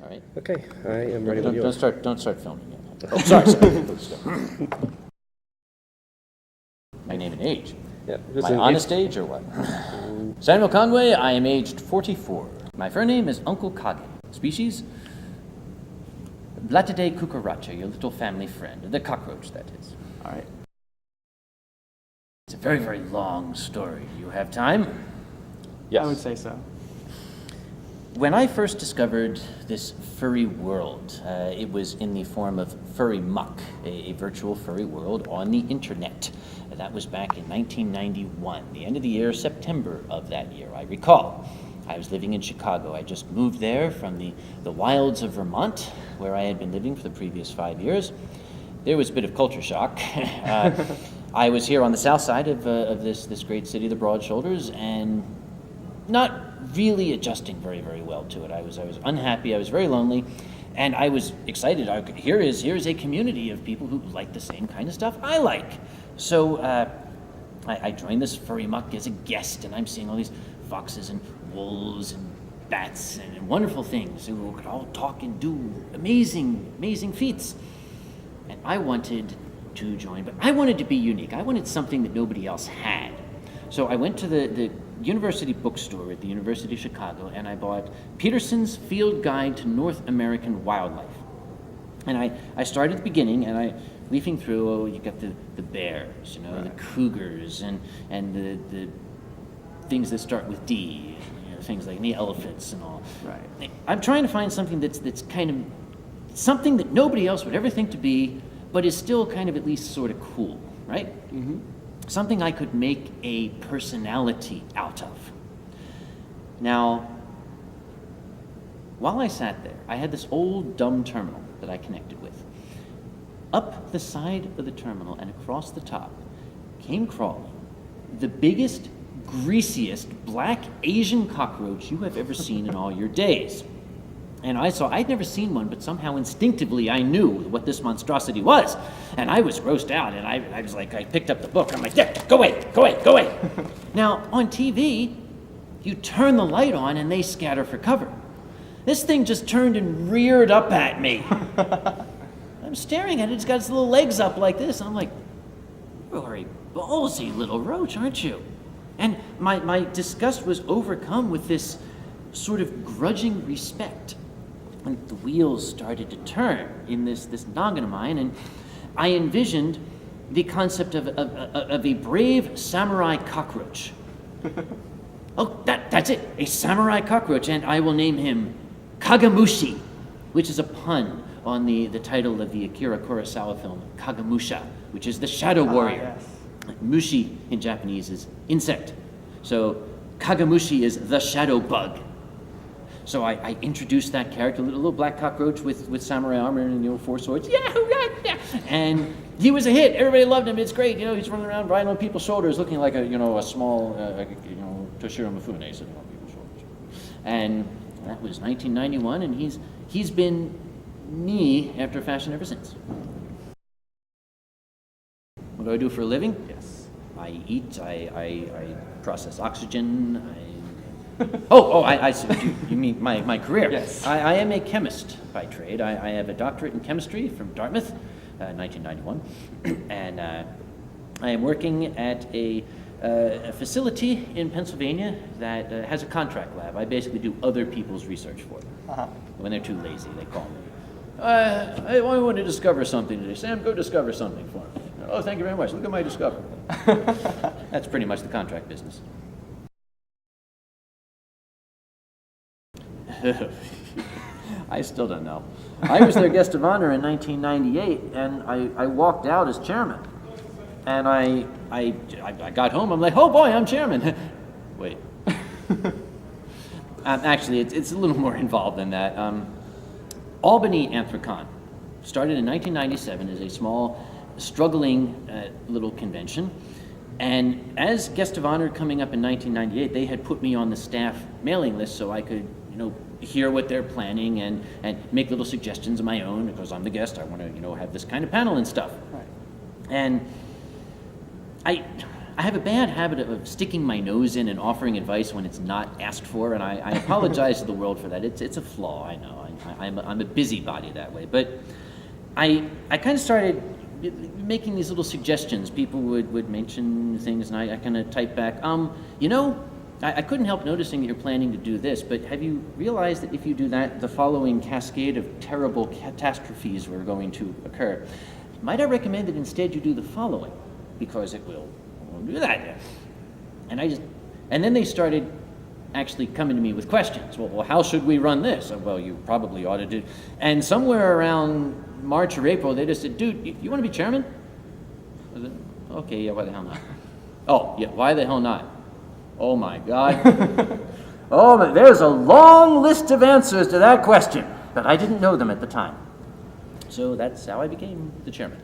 All right. Okay, I am ready when you Don't are. start filming yet. Oh, sorry. My name and age. Yeah, My honest age or what? Samuel Conway, I am aged 44. My fur name is Uncle Kage. Species? Blatidae cucaracha, your little family friend. The cockroach, that is. All right. It's a very, very long story. Do you have time? Yes. I would say so. When I first discovered this furry world, it was in the form of furry muck, a virtual furry world on the internet. That was back in 1991, the end of the year, September of that year, I recall. I was living in Chicago. I just moved there from the wilds of Vermont, where I had been living for the previous 5 years. There was a bit of culture shock. I was here on the south side of this great city, the Broad Shoulders, and not really adjusting very, very well to it. I was unhappy. I was very lonely, and I was excited. Here is a community of people who like the same kind of stuff I like. So I joined this furry muck as a guest, and I'm seeing all these foxes and wolves and bats and wonderful things who could all talk and do amazing, amazing feats. And I wanted to join, but I wanted to be unique. I wanted something that nobody else had. So I went to the university bookstore at the University of Chicago, and I bought Peterson's Field Guide to North American Wildlife. And I started at the beginning, and I leafing through, you got the bears, right. The cougars, and the things that start with D, things like the elephants and all. Right. I'm trying to find something that's kind of something that nobody else would ever think to be, but is still kind of at least sort of cool, right? Mm-hmm. Something I could make a personality out of. Now, while I sat there, I had this old dumb terminal that I connected with. Up the side of the terminal and across the top came crawling the biggest, greasiest black Asian cockroach you have ever seen in all your days. And I'd never seen one, but somehow instinctively I knew what this monstrosity was. And I was grossed out, and I was like, I picked up the book. I'm like, yeah, go away, go away, go away. Now, on TV, you turn the light on and they scatter for cover. This thing just turned and reared up at me. I'm staring at it, it's got its little legs up like this. I'm like, you're a ballsy little roach, aren't you? And my disgust was overcome with this sort of grudging respect. And the wheels started to turn in this noggin of mine, and I envisioned the concept of a brave samurai cockroach. Oh, that's it, a samurai cockroach, and I will name him Kagamushi, which is a pun on the title of the Akira Kurosawa film, Kagemusha, which is the shadow warrior. Yes. Mushi in Japanese is insect. So Kagamushi is the shadow bug. So I introduced that character, a little black cockroach with samurai armor and 4 swords. Yeah. And he was a hit. Everybody loved him. It's great. He's running around riding on people's shoulders, looking like a small Toshiro Mifune sitting on people's shoulders. And that was 1991, and he's been me after fashion ever since. What do I do for a living? Yes. I eat. I process oxygen. I see. You mean my career? Yes. I am a chemist by trade. I have a doctorate in chemistry from Dartmouth, 1991, and I am working at a facility in Pennsylvania that has a contract lab. I basically do other people's research for them. Uh-huh. When they're too lazy, they call me. I want to discover something today. Sam, go discover something for me. Oh, thank you very much. Look at my discovery. That's pretty much the contract business. I still don't know. I was their guest of honor in 1998, and I walked out as chairman. And I got home, I'm like, oh boy, I'm chairman. Wait. Actually, it's a little more involved than that. Albany Anthrocon started in 1997 as a small, struggling little convention. And as guest of honor coming up in 1998, they had put me on the staff mailing list so I could, hear what they're planning and make little suggestions of my own, because I'm the guest. I want to, have this kind of panel and stuff. Right. And I I have a bad habit of sticking my nose in and offering advice when it's not asked for, and I apologize to the world for that. It's a flaw, I know. I'm a busybody that way. But I kind of started making these little suggestions. People would mention things, and I kind of type back, you know, I couldn't help noticing that you're planning to do this, but have you realized that if you do that, the following cascade of terrible catastrophes were going to occur? Might I recommend that instead you do the following, because it will do that. And then they started actually coming to me with questions. Well, how should we run this? Well, you probably ought to do. And somewhere around March or April, they just said, dude, you want to be chairman? I said, okay, yeah, why the hell not? Oh, yeah, why the hell not? Oh my God. Oh, but there's a long list of answers to that question, but I didn't know them at the time. So that's how I became the chairman.